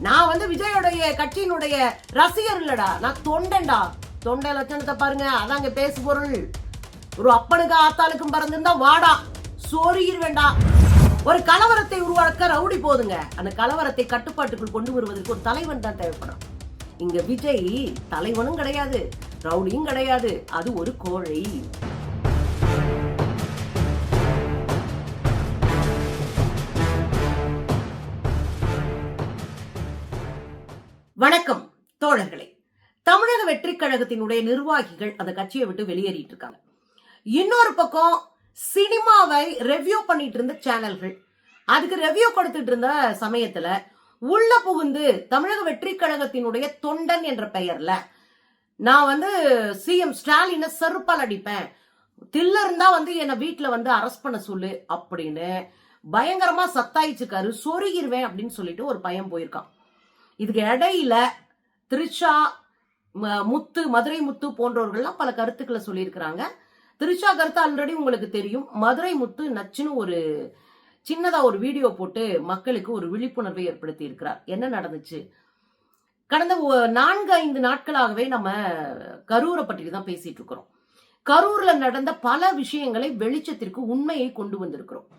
நான் வந்து விஜயோடைய கட்சியினுடைய ரசிகர் இல்லடா, நான் தொண்டன்டா. தொண்டை லட்சணத்தை பாருங்க, அதாங்க பேசு பொருள். ஒரு அப்பனுக்கு ஆத்தாளுக்கும் பறந்திருந்தா வாடா சொருகிர் வேண்டாம். ஒரு கலவரத்தை உருவாக்க ரவுடி போதுங்க. அந்த கலவரத்தை கட்டுப்பாட்டுக்குள் கொண்டு வருவதற்கு ஒரு தலைவன் தான் தேவைப்படும். இங்க விஜய் தலைவனும் கிடையாது, ரவுடியும் கிடையாது, அது ஒரு கோழை. வணக்கம் தோழர்களே. தமிழக வெற்றி கழகத்தினுடைய நிர்வாகிகள் அந்த கட்சியை விட்டு வெளியேறிட்டு இருக்காங்க. இன்னொரு பக்கம் சினிமாவை ரெவ்யூ பண்ணிட்டு இருந்த சேனல்கள் அதுக்கு ரெவ்யூ கொடுத்துட்டு இருந்த சமயத்துல உள்ள புகுந்து தமிழக வெற்றி கழகத்தினுடைய தொண்டன் என்ற பெயர்ல நான் வந்து சிஎம் ஸ்டாலினை செருப்பால் அடிப்பேன், தில்ல இருந்தா வந்து என்னை வீட்டுல வந்து அரெஸ்ட் பண்ண சொல்லு அப்படின்னு பயங்கரமா சத்தாயிச்சுக்காரு, சொருகிருவேன் அப்படின்னு சொல்லிட்டு ஒரு பையன் போயிருக்கான். இதுக்கு இடையில திரிஷா, முத்து, மதுரை முத்து போன்றவர்கள்லாம் பல கருத்துக்களை சொல்லியிருக்கிறாங்க. திரிஷா கருத்து ஆல்ரெடி உங்களுக்கு தெரியும். மதுரை முத்து நச்சுன்னு ஒரு சின்னதா ஒரு வீடியோ போட்டு மக்களுக்கு ஒரு விழிப்புணர்வை ஏற்படுத்தி இருக்கிறார். என்ன நடந்துச்சு? கடந்த 4-5 நாட்களாகவே நம்ம கரூரை பற்றி தான் பேசிட்டு இருக்கிறோம். கரூர்ல நடந்த பல விஷயங்களை வெளிச்சத்திற்கு உண்மையை கொண்டு வந்திருக்கிறோம்.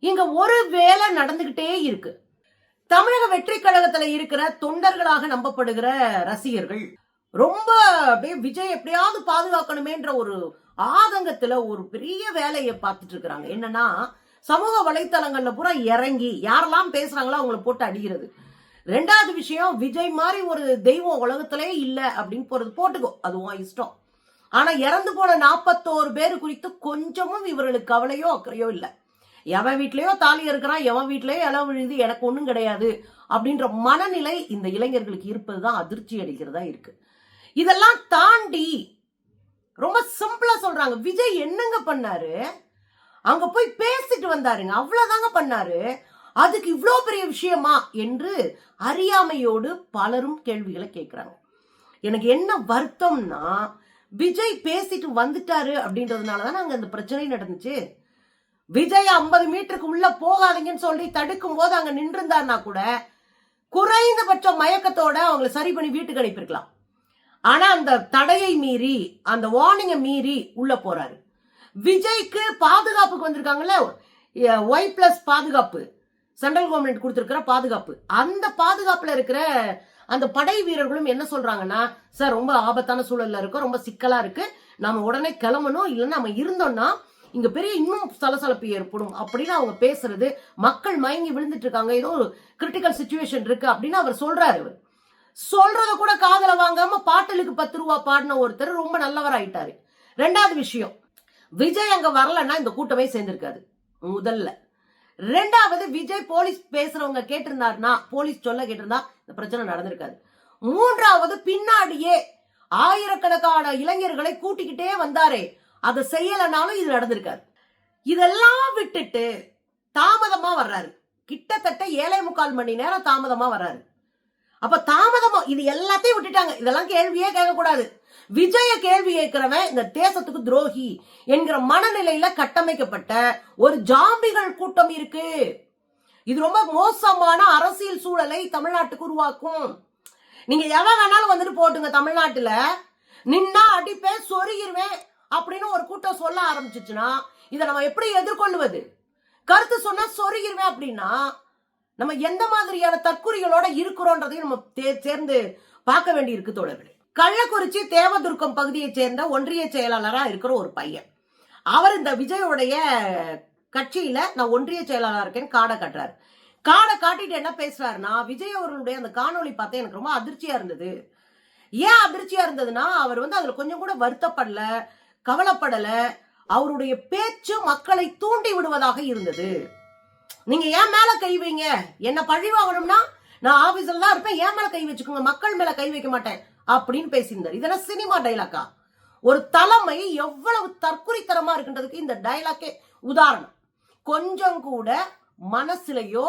இங்க ஒரு வேலை நடந்துகிட்டே இருக்கு. தமிழக வெற்றி கழகத்துல இருக்கிற தொண்டர்களாக நம்பப்படுகிற ரசிகர்கள் ரொம்ப அப்படியே விஜய் எப்படியாவது பாதுகாக்கணுமேன்ற ஒரு ஆதங்கத்துல ஒரு பெரிய வேலையை பார்த்துட்டு இருக்கிறாங்க. என்னன்னா, சமூக வலைத்தளங்கள்ல பூரா இறங்கி யாரெல்லாம் பேசுறாங்களோ அவங்கள போட்டு அடிக்கிறது. ரெண்டாவது விஷயம், விஜய் மாதிரி ஒரு தெய்வம் உலகத்திலே இல்ல அப்படின்னு போறது போட்டுக்கோ, அதுவும் இஷ்டம். ஆனா இறந்து போன 41 பேர் குறித்து கொஞ்சமும் இவர்களுக்கு கவலையோ அக்கறையோ இல்லை. எவன் வீட்லயோ தாலி இருக்கிறான், எவன் வீட்லயோ இளம் விழுது, எனக்கு ஒண்ணும் கிடையாது அப்படின்ற மனநிலை இந்த இளைஞர்களுக்கு இருப்பதுதான் அதிர்ச்சி அடிக்கிறதா இருக்கு. இதெல்லாம் தாண்டி ரொம்ப சிம்பிளா சொல்றாங்க, விஜய் என்னங்க பண்ணாரு? அங்க போய் பேசிட்டு வந்தாருங்க, அவ்வளவுதாங்க பண்ணாரு, அதுக்கு இவ்வளவு பெரிய விஷயமா என்று அறியாமையோடு பலரும் கேள்விகளை கேட்கிறாங்க. எனக்கு என்ன வருத்தம்னா, விஜய் பேசிட்டு வந்துட்டாரு அப்படின்றதுனாலதான் அங்க அந்த பிரச்சனை நடந்துச்சு. விஜய் 50 மீட்டருக்கு உள்ள போகாதீங்கன்னு சொல்லி தடுக்கும் போது அங்க நின்றுந்தாருனா கூட குறைந்தபட்ச மயக்கத்தோட அவங்களை சரி பண்ணி வீட்டுக்கு அனுப்பியிருக்கலாம். ஆனா அந்த தடையை மீறி, அந்த வார்னிங்கை மீறி உள்ள போறாரு. விஜய்க்கு பாதுகாப்புக்கு வந்திருக்காங்கல்ல, Y+ பாதுகாப்பு, சென்ட்ரல் கவர்மெண்ட் கொடுத்திருக்கிற பாதுகாப்பு, அந்த பாதுகாப்புல இருக்கிற அந்த படை வீரர்களும் என்ன சொல்றாங்கன்னா, சார் ரொம்ப ஆபத்தான சூழல்ல இருக்கும், ரொம்ப சிக்கலா இருக்கு, நாம உடனே கிளம்பணும், இல்லைன்னா நம்ம இருந்தோம்னா இங்க பெரிய இன்னும் சலசலப்பு ஏற்படும் அப்படின்னு அவங்க பேசுறது. மக்கள் மயங்கி விழுந்துட்டு இருக்காங்க, ஏதோ ஒரு கிரிட்டிக்கல் சிச்சுவேஷன் இருக்கு அப்படின்னு அவர் சொல்றாரு. அவர் சொல்றத கூட காதல வாங்காம பாட்டலுக்கு 10 ரூபா பாடின ஒருத்தர் ரொம்ப நல்லவர் ஆயிட்டாரு. ரெண்டாவது விஷயம், விஜய் அங்க வரலன்னா இந்த கூட்டமே சேர்ந்திருக்காது முதல்ல. ரெண்டாவது, விஜய் போலீஸ் பேசுறவங்க கேட்டிருந்தாருன்னா, போலீஸ் சொல்ல கேட்டிருந்தா இந்த பிரச்சனை நடந்திருக்காது. மூன்றாவது, பின்னாடியே ஆயிரக்கணக்கான இளைஞர்களை கூட்டிக்கிட்டே வந்தாரே, அதை செய்யலனாலும் இது நடந்திருக்காரு. இதெல்லாம் விட்டுட்டு தாமதமா வர்றாரு. கிட்டத்தட்ட 7.25 மணி நேரம் தாமதமா வர்றாரு. அப்ப தாமதமா இது எல்லாத்தையும் விட்டுட்டாங்க. இதெல்லாம் கேள்வியே கேட்கக்கூடாது. விஜய கேள்வி கேட்கிறவன் இந்த தேசத்துக்கு துரோகி என்கிற மனநிலையில கட்டமைக்கப்பட்ட ஒரு ஜாம்பிகள் கூட்டம் இருக்கு. இது ரொம்ப மோசமான அரசியல் சூழலை தமிழ்நாட்டுக்கு உருவாக்கும். நீங்க எவன் வேணாலும் வந்துட்டு போட்டுங்க, தமிழ்நாட்டுல நின்னா அடிப்பேன், சொருகிருவேன் அப்படின்னு ஒரு கூட்டம் சொல்ல ஆரம்பிச்சுச்சுன்னா இதை நம்ம எப்படி எதிர்கொள்வது? கருத்து சொன்னா சொருகிருவேன் அப்படின்னா நம்ம எந்த மாதிரியான தற்குறிகளோட இருக்கிறோன்றதையும் நம்ம சேர்ந்து பார்க்க வேண்டி இருக்கு தோழர்களே. கள்ளக்குறிச்சி தேவதுர்க்கம் பகுதியை சேர்ந்த ஒன்றிய செயலாளரா இருக்கிற ஒரு பையன், அவர் இந்த விஜயோடைய கட்சியில நான் ஒன்றிய செயலாளர் இருக்கேன்னு காடை காட்டுறாரு. காடை காட்டிட்டு என்ன பேசுறாருன்னா, விஜய் அவர்களுடைய அந்த காணொலி பார்த்தா எனக்கு ரொம்ப அதிர்ச்சியா இருந்தது. ஏன் அதிர்ச்சியா இருந்ததுன்னா, அவர் வந்து அதுல கொஞ்சம் கூட வருத்தப்படல, கவலைப்படல. அவருடைய பேச்சு மக்களை தூண்டி விடுவதாக இருந்தது. நீங்க ஏன் மேல கை வைங்க, என்ன பழி வாங்கணும்னா நான் ஆபீஸ்ல தான் இருப்பேன், ஏன் மேல கை வச்சுக்கோங்க, மக்கள் மேல கை வைக்க மாட்டேன் அப்படின்னு பேசியிருந்தார். இதெல்லாம் சினிமா டைலாக்கா? ஒரு தலைமை எவ்வளவு தற்குறித்தனமா இருக்குன்றதுக்கு இந்த டைலாக்கே உதாரணம். கொஞ்சம் கூட மனசுலயோ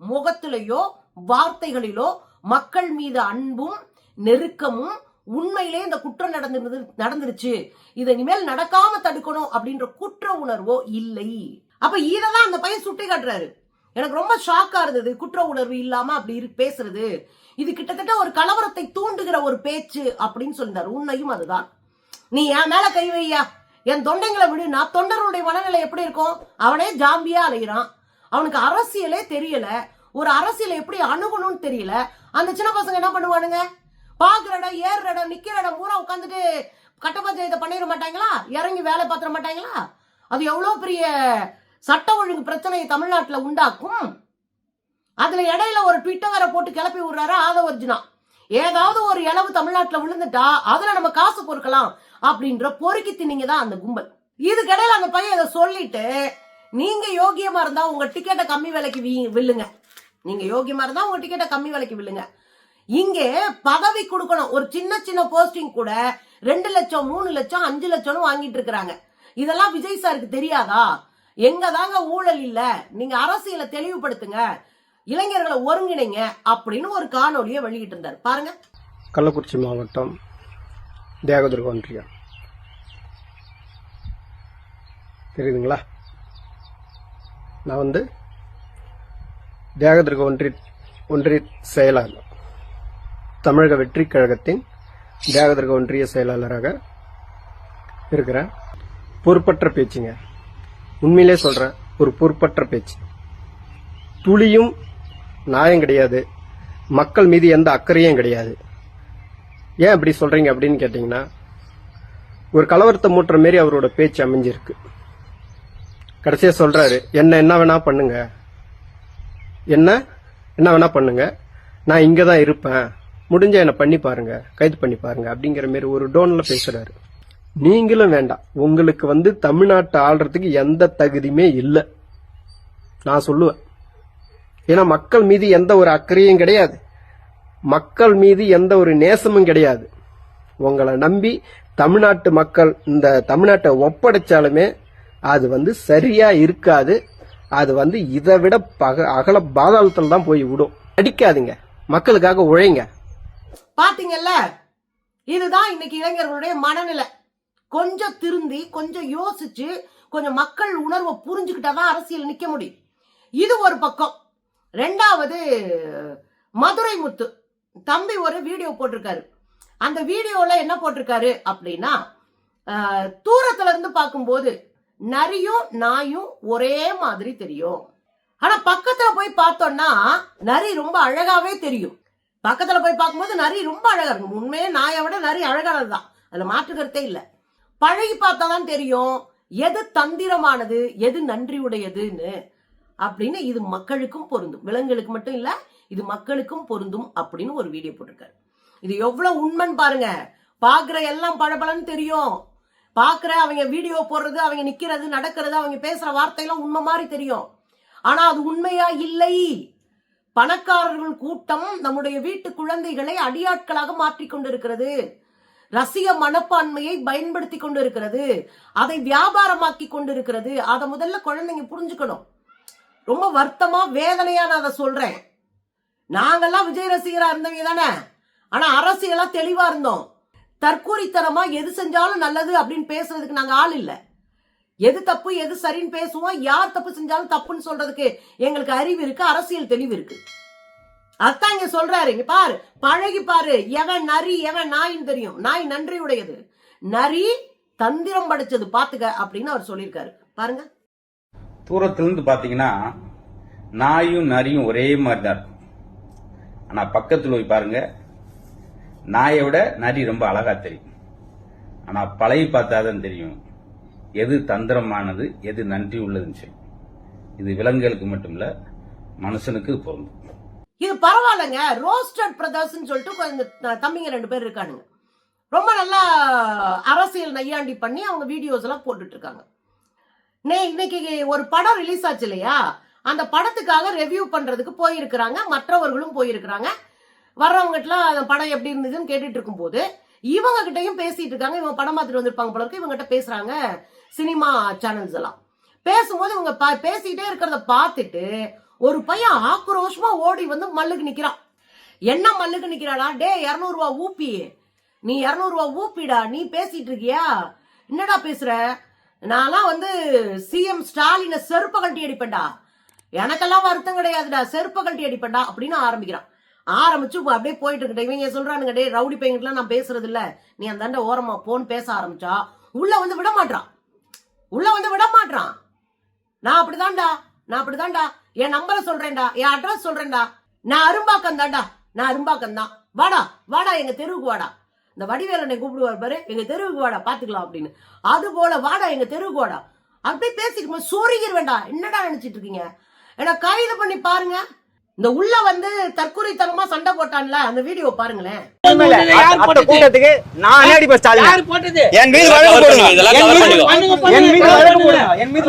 முகத்திலேயோ வார்த்தைகளிலோ மக்கள் மீது அன்பும் நெருக்கமும், உண்மையிலே இந்த குற்றம் நடந்துருச்சு, இதை இனிமேல் நடக்காம தடுக்கணும் அப்படின்ற குற்ற உணர்வோ இல்லை. அப்ப இதெல்லாம் அந்த பையன் சுட்டி காட்டுறாரு. எனக்கு ரொம்ப ஷாக்கா இருந்தது. குற்ற உணர்வு இல்லாம அப்படி பேசுறது, இது கிட்டத்தட்ட ஒரு கலவரத்தை தூண்டுகிற ஒரு பேச்சு அப்படின்னு சொல்லிட்டாரு. உண்மையும் அதுதான். நீ என் மேல கை வையா, என் தொண்டைங்களை விடு. நான் தொண்டர்களுடைய மனநிலை எப்படி இருக்கும்? அவனே ஜாம்பியா அலைகிறான், அவனுக்கு அரசியலே தெரியல, ஒரு அரசியலை எப்படி அணுகணும்னு தெரியல. அந்த சின்ன பசங்க என்ன பண்ணுவானுங்க? பாக்குற இடம், ஏறுற இடம், நிக்கிற இடம் பூரா உட்காந்துட்டு கட்ட பஞ்சாயத்தை பண்ணிட மாட்டாங்களா? இறங்கி வேலை பார்த்துட மாட்டாங்களா? அது எவ்வளவு பெரிய சட்ட ஒழுங்கு பிரச்சனையை தமிழ்நாட்டுல உண்டாக்கும். அதுல இடையில ஒரு ட்விட்டர் வேற போட்டு கிளப்பி விடுறாரு ஆதவர்ஜுனா. ஏதாவது ஒரு இளவு தமிழ்நாட்டுல விழுந்துட்டா அதுல நம்ம காசு பொறுக்கலாம் அப்படின்ற பொறுக்கி தின்னீங்க தான் அந்த கும்பல். இதுக்கிடையில அந்த பையன் இதை சொல்லிட்டு, நீங்க யோகியமா இருந்தா உங்க டிக்கெட்டை கம்மி விலைக்கு வில்லுங்க, நீங்க யோகியமா இருந்தா உங்க டிக்கெட்டை கம்மி விலைக்கு வில்லுங்க. இங்கே பதவி கொடுக்கணும், ஒரு சின்ன சின்ன போஸ்டிங் கூட 2 லட்சம் 3 லட்சம் 5 லட்சம் வாங்கிட்டு இருக்கிறாங்க. இதெல்லாம் விஜய் சாருக்கு தெரியாதா? எங்க தாங்க ஊழல் இல்ல, நீங்க அரசியலை தெளிவுபடுத்துங்க, இளைஞர்களை ஒருங்கிணைங்க அப்படின்னு ஒரு காணொலியை வெளியிட்டு இருந்தார். பாருங்க. கள்ளக்குறிச்சி மாவட்டம் தேகதுர்க ஒன்றியம் தெரியுதுங்களா? நான் வந்து தேகதுர்க ஒன்றிய செயலாளர், தமிழக வெற்றி கழகத்தின் தேகதுர்க ஒன்றிய செயலாளராக இருக்கிறேன். பொறுப்பற்ற பேச்சுங்க, உண்மையிலே சொல்றேன், ஒரு பொறுப்பற்ற பேச்சு. துளியும் நியாயம் கிடையாது, மக்கள் மீது எந்த அக்கறையும் கிடையாது. ஏன் அப்படி சொல்றீங்க அப்படின்னு கேட்டீங்கன்னா, ஒரு கலவரத்தை மூட்டுற மாரி அவரோட பேச்சு அமைஞ்சிருக்கு. கடைசியா சொல்றாரு, என்ன வேணா பண்ணுங்க, என்ன வேணா பண்ணுங்க, நான் இங்கதான் இருப்பேன், முடிஞ்ச என்ன பண்ணி பாருங்க, கைது பண்ணி பாருங்க அப்படிங்கிற மாதிரி ஒரு டோன்ல பேசுறாரு. நீங்களும் வேண்டாம், உங்களுக்கு வந்து தமிழ்நாட்டை ஆள்றதுக்கு எந்த தகுதியுமே இல்லை நான் சொல்லுவேன். ஏன்னா மக்கள் மீது எந்த ஒரு அக்கறையும் கிடையாது, மக்கள் மீது எந்த ஒரு நேசமும் கிடையாது. உங்களை நம்பி தமிழ்நாட்டு மக்கள் இந்த தமிழ்நாட்டை ஒப்படைச்சாலுமே அது வந்து சரியா இருக்காது. அது வந்து இதை விட அகல பாதாளத்துல தான் போய் விடும். அடிக்காதீங்க, மக்களுக்காக உழைங்க. பாத்தீங்கல்ல, இதுதான் இன்னைக்கு இளைஞர்களுடைய மனநிலை. கொஞ்சம் திருந்தி, கொஞ்சம் யோசிச்சு, கொஞ்சம் மக்கள் உணர்வை புரிஞ்சுக்கிட்டாதான் அரசியல் நிக்க முடியும். இது ஒரு பக்கம். ரெண்டாவது, மதுரை முத்து தம்பி ஒரு வீடியோ போட்டிருக்காரு. அந்த வீடியோல என்ன போட்டிருக்காரு அப்படின்னா, தூரத்துல இருந்து பார்க்கும்போது நரியும் நாயும் ஒரே மாதிரி தெரியும், ஆனா பக்கத்துல போய் பார்த்தோம்னா நரி ரொம்ப அழகாவே தெரியும். பக்கத்துல போய் பார்க்கும்போது நரி ரொம்ப அழகா இருக்கும். உண்மையே நாயை விட நரி அழகானதுதான், அதுல மாற்றுக்கருத்தே இல்ல. பழகி பார்த்தாதான் தெரியும் எது தந்திரமானது, எது நன்றியுடையதுன்னு அப்படின்னு. இது மக்களுக்கும் பொருந்தும், விலங்குகளுக்கு மட்டும் இல்ல, இது மக்களுக்கும் பொருந்தும் அப்படின்னு ஒரு வீடியோ போட்டிருக்காரு. இது எவ்வளவு உண்மைன்னு பாருங்க. பாக்குற எல்லாம் பழபழன்னு தெரியும், பாக்குற அவங்க வீடியோ போடுறது, அவங்க நிக்கிறது, நடக்கிறது, அவங்க பேசுற வார்த்தையெல்லாம் உண்மை மாதிரி தெரியும். ஆனா அது உண்மையா இல்லை. பணக்காரர்கள் கூட்டம் நம்முடைய வீட்டு குழந்தைகளை அடியாட்களாக மாற்றிக் கொண்டிருக்கிறது, ரசிக மனப்பான்மையை பயன்படுத்தி கொண்டிருக்கிறது, அதை வியாபாரமாக்கி கொண்டிருக்கிறது. அதை முதல்ல குழந்தைங்க புரிஞ்சுக்கணும். ரொம்ப வருத்தமா வேதனையா நான் அதை சொல்றேன். நாங்கெல்லாம் விஜய் ரசிகரா இருந்தவங்க தானே, ஆனா அரசியலா தெளிவா இருந்தோம். தற்கூரித்தனமா எது செஞ்சாலும் நல்லது அப்படின்னு பேசுறதுக்கு நாங்க ஆள் இல்ல. எது தப்பு எது சரின்னு பேசுவோம், யார் தப்பு செஞ்சாலும் தப்புன்னு சொல்றதுக்கு எங்களுக்கு அறிவு இருக்கு, அரசியல் தெளிவு இருக்கு. அதான் இங்க சொல்றாரு. இங்க பாரு, பழகி பாரு, எவன் நரி எவன் நாயின்னு தெரியும். நாய் நன்றியுடையது, நரி தந்திரம் படைச்சது, பாத்துக்க அப்படின்னு அவர் சொல்லியிருக்காரு. பாருங்க. தூரத்திலிருந்து பாத்தீங்கன்னா நாயும் நரியும் ஒரே மாதிரி தான் இருக்கும். ஆனா பக்கத்துல போய் பாருங்க, நாயை விட நரி ரொம்ப அழகா தெரியும். ஆனா பழகி பார்த்தாதான் தெரியும் எது தந்திரமானது, எது நன்றி உள்ளதுன்னு சொல்லி. இது விலங்குகளுக்கு மட்டும் இல்ல, மனுஷனுக்கு பொருந்தும். இது பரவாயில்லைங்க. ரோஸ்டட் பிரதர்ஸ் சொல்லிட்டு தம்பிங்க 2 பேர் இருக்கானுங்க. ரொம்ப நல்லா அரசியல் நையாண்டி பண்ணி அவங்க வீடியோஸ் எல்லாம் போட்டுட்டு இருக்காங்க. இன்னைக்கு ஒரு படம் ரிலீஸ் ஆச்சு இல்லையா, அந்த படத்துக்காக ரெவ்யூ பண்றதுக்கு போயிருக்கிறாங்க, மற்றவர்களும் போயிருக்கிறாங்க. வர்றவங்ககிட்ட அந்த படம் எப்படி இருந்ததுன்னு கேட்டுட்டு இருக்கும் போது இவங்க கிட்டையும் பேசிட்டு இருக்காங்க. இவங்க படம் பார்த்துட்டு வந்திருப்பாங்க போல இருக்கு, இவங்க கிட்ட பேசுறாங்க சினிமா சேனல்ஸ் எல்லாம். பேசும்போது இவங்க பேசிட்டே இருக்கிறத பார்த்துட்டு ஒரு பையன் ஆக்ரோஷமா ஓடி வந்து மல்லுக்கு நிக்கிறான். என்ன மல்லுக்கு நிக்கிறாடா? டே 200 ரூபா ஊப்பி, நீ 200 ரூபா ஊப்பிடா, நீ பேசிட்டு இருக்கியா, என்னடா பேசுற? நான்லாம் வந்து சிஎம் ஸ்டாலினை செருப்ப கட்டி அடிப்பேன்டா, எனக்கெல்லாம் வருத்தம் கிடையாதுடா, செருப்ப கழட்டி அடிப்பேன்டா அப்படின்னு ஆரம்பிக்கிறான். ஆரம்பிச்சு அப்படியே போயிட்டு இருக்கிட்ட இவங்க சொல்றானுங்க, டே ரவுடி பையன்கிட்டலாம் நான் பேசுறது இல்ல, நீ அந்த ஓரமா போன்னு பேச ஆரம்பிச்சா உள்ள வந்து விட மாட்டான். நான் அப்படிதான்டா, என் நம்பரை சொல்றேன்டா, என் அட்ரஸ் சொல்றேன்டா, நான் அரும்பாக்கம் தான், வாடா எங்க தெருவுக்கு வாடா, இந்த வடிவேலனை கூப்பிடுவார் பாரு, எங்க தெருவுக்கு வாடா பாத்துக்கலாம் அப்படின்னு. அது போல வாடா எங்க தெருவுக்கு வாடா, அப்படியே பேசிட்டு சோறிகிற வேண்டாம். என்னடா நினைச்சிட்டு இருக்கீங்க? ஏன்னா கைது பண்ணி பாருங்க. இந்த உள்ள வந்து தற்கொலைத்தனமா சண்டை போட்டான்ல, அந்த வீடியோ பாருங்களேன். கூட்டத்துக்கு நான் அடிப்பேன் ஸ்டாலின். யார் போட்டது? என் மீது வழக்கு போடுங்க. என் மீது வழக்கு போடுங்க. என் மீது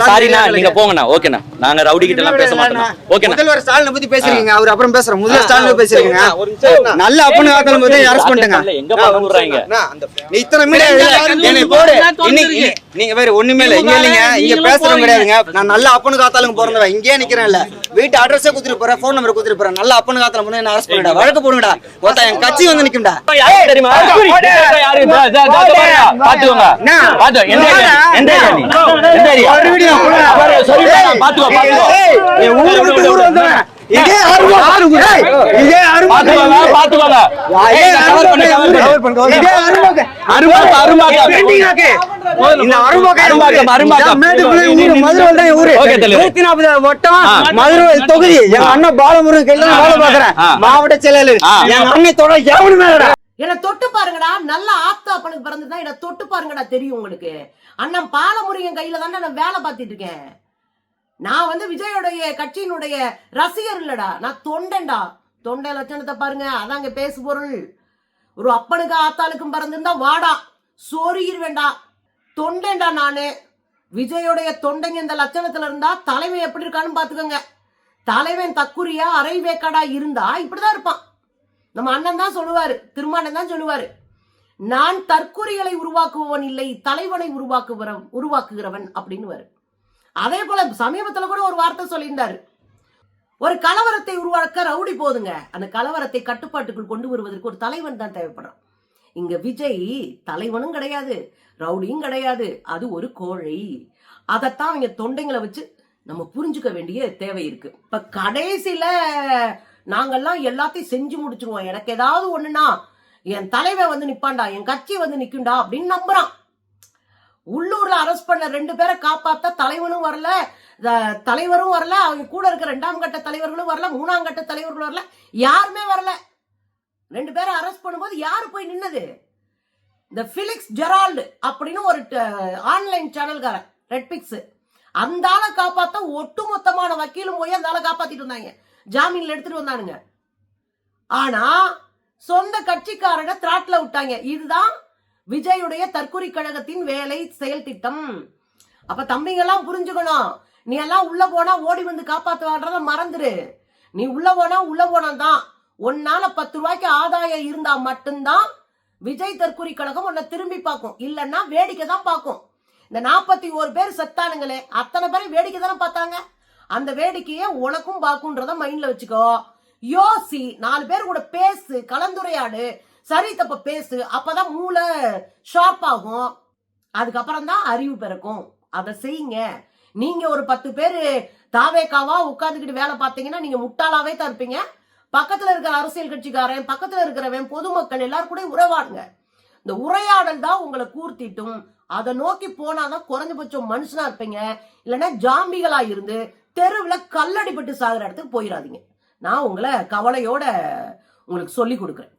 சாரிண்ணா, நீங்க போங்கண்ணா. ஓகேண்ணா, நாங்க ரவுடி கிட்ட எல்லாம் பேச மாட்டோம். ஓகேண்ணா. முதல்வர் ஸ்டாலினை பத்தி பேசுறீங்க, அவர் அப்புறம் பேசுறோம். முதல்வர் ஸ்டாலினை பேசுறீங்க. நல்ல அப்பனு காத்தல போது அரெஸ்ட் பண்ணிட்டங்க. எங்க பாக்குறாங்க? நீ இத்தனை மீடியா என்னை போடு. இன்னைக்கு நீங்க வேற ஒண்ணுமே இல்ல. இங்க இல்லைங்க, இங்க பேசுறோம் கிடையாதுங்க. நான் நல்ல அப்பனு காத்தாலுங்க போறேன். இங்கே நிக்கிறேன்ல, வீட்டு அட்ரஸே குடுத்துட்டு போறேன், போன் நம்பர் குடுத்துட்டு போறேன். நல்ல அப்பனு காத்தல போது என்ன அரெஸ்ட் பண்ணிடா, வழக்கு போடுங்கடா. ஒருத்த என் கட்சி வந்து நிக்கும்டா. யாரு தெரியுமா? யாரு? பாத்துக்கோங்க. எந்த ஏரியா? ஒரு வீடியோ பாத்துக்கோ. ஊரு விட்டு ஊர் வந்தவன். இதே தொகுதி எங்க அண்ணன் பாலமுருகன் கையில வேலை பாக்குறேன், மாவட்ட செயலாளர். எங்க அண்ணன் தொட எவனு மேலடா. என்ன தொட்டு பாருங்கடா, நல்ல ஆப்தா அப்பனுக்கு பிறந்துதான் என்ன தொட்டு பாருங்கடா, தெரியும் உங்களுக்கு. அண்ணன் பாலமுருகன் கையில தானே நான் வேலை பார்த்துட்டு இருக்கேன். நான் வந்து விஜயோடைய கட்சியினுடைய ரசிகர் இல்லடா, நான் தொண்டன்டா. தொண்டை லட்சணத்தை பாருங்க, அதாங்க பேசு பொருள். ஒரு அப்பனுக்கு ஆத்தாளுக்கும் பிறந்திருந்தா வாடா சோறுகிற வேண்டா, தொண்டன்டா நானு. விஜயோடைய தொண்டைங்க இந்த லட்சணத்துல இருந்தா தலைவன் எப்படி இருக்கான்னு பாத்துக்கோங்க. தலைவன் தக்குரியா அரைவேக்காடா இருந்தா இப்படிதான் இருப்பான். நம்ம அண்ணன் தான் சொல்லுவாரு, திருமானன் தான் சொல்லுவாரு, நான் தற்குறிகளை உருவாக்குபவன் இல்லை, தலைவனை உருவாக்குகிறவன் அப்படின்னு. அதே போல சமீபத்துல கூட ஒரு வார்த்தை சொல்லியிருந்தாரு, ஒரு கலவரத்தை உருவாக்க ரவுடி போதுங்க, அந்த கலவரத்தை கட்டுப்பாட்டுக்குள் கொண்டு வருவதற்கு ஒரு தலைவன் தான் தேவைப்படுறான். இங்க விஜய் தலைவனும் கிடையாது, ரவுடியும் கிடையாது, அது ஒரு கோழை. அதைத்தான் அவங்க தொண்டைங்களை வச்சு நம்ம புரிஞ்சுக்க வேண்டிய தேவை இருக்கு. இப்ப கடைசியில நாங்கெல்லாம் எல்லாத்தையும் செஞ்சு முடிச்சிருவோம், எனக்கு ஏதாவது ஒண்ணுன்னா என் தலைவன் வந்து நிப்பாண்டா, என் கட்சி வந்து நிக்குண்டா அப்படின்னு நம்புறான். உள்ளூர்ல அரெஸ்ட் பண்ண 2 பேரை காப்பாத்த தலைவனும் வரல, தலைவரும் வரல, அவங்க கூட இருக்க 2ஆம் கட்ட தலைவர்களும் வரல, 3ஆம் கட்ட தலைவர்களும் வரல, யாருமே வரல. 2 பேரை அரெஸ்ட் பண்ணும்போது யாரு போய் நின்னது? இந்த பிலிக்ஸ் ஜெரால்டு அப்படின்னு ஒரு ஆன்லைன் சேனல்காரன், ரெட்பிக்ஸ், அந்த ஆளை காப்பாத்த ஒட்டுமொத்தமான வக்கீலும் போய் அந்த ஆளை காப்பாத்திட்டு வந்தாங்க, ஜாமீன்ல எடுத்துட்டு வந்தானுங்க. ஆனா சொந்த கட்சிக்காரனை திராட்ல விட்டாங்க. இதுதான் விஜயுடைய தற்கொலை கழகத்தின் வேலை செயல் திட்டம். அப்ப தம்பிங்கெல்லாம் புரிஞ்சுக்கணும், நீ எல்லாம் உள்ள போனா ஓடி வந்து காப்பாத்துவான்றத மறந்துரு. நீ உள்ள போனா தான் உன்னால 10 ரூபாய்க்கு ஆதாயம் இருந்தா மட்டும்தான் விஜய் தற்கொலை கழகம் உன்னை திரும்பி பார்க்கும், இல்லன்னா வேடிக்கை தான் பார்க்கும். இந்த 41 பேர் செத்தானுங்களே, அத்தனை பேரை வேடிக்கை தானே பார்த்தாங்க. அந்த வேடிக்கையை உனக்கும் பார்க்கும்ன்றத மைண்ட்ல வச்சுக்கோ. யோசி, 4 பேர் கூட பேசு, கலந்துரையாடு, சரி தப்ப பேசு, அப்பதான் மூளை ஷார்ப் ஆகும், அதுக்கப்புறம் தான் அறிவு பிறக்கும். அதை செய்யுங்க. நீங்க ஒரு 10 பேரு தாவேக்காவா உட்கார்ந்துக்கிட்டு வேலை பார்த்தீங்கன்னா நீங்க முட்டாளாவே தான் இருப்பீங்க. பக்கத்துல இருக்கிற அரசியல் கட்சிக்காரன், பக்கத்துல இருக்கிறவன், பொதுமக்கள் எல்லாரும் கூட உறவாடுங்க. இந்த உரையாடல் தான் உங்களை கூர்த்திட்டும். அதை நோக்கி போனாதான் குறைஞ்சபட்சம் மனுஷனா இருப்பீங்க. இல்லைன்னா ஜாம்பிகளா இருந்து தெருவுல கல்லடிப்பட்டு சாகுற இடத்துக்கு போயிடாதீங்க. நான் உங்களை கவலையோட உங்களுக்கு சொல்லி கொடுக்குறேன்.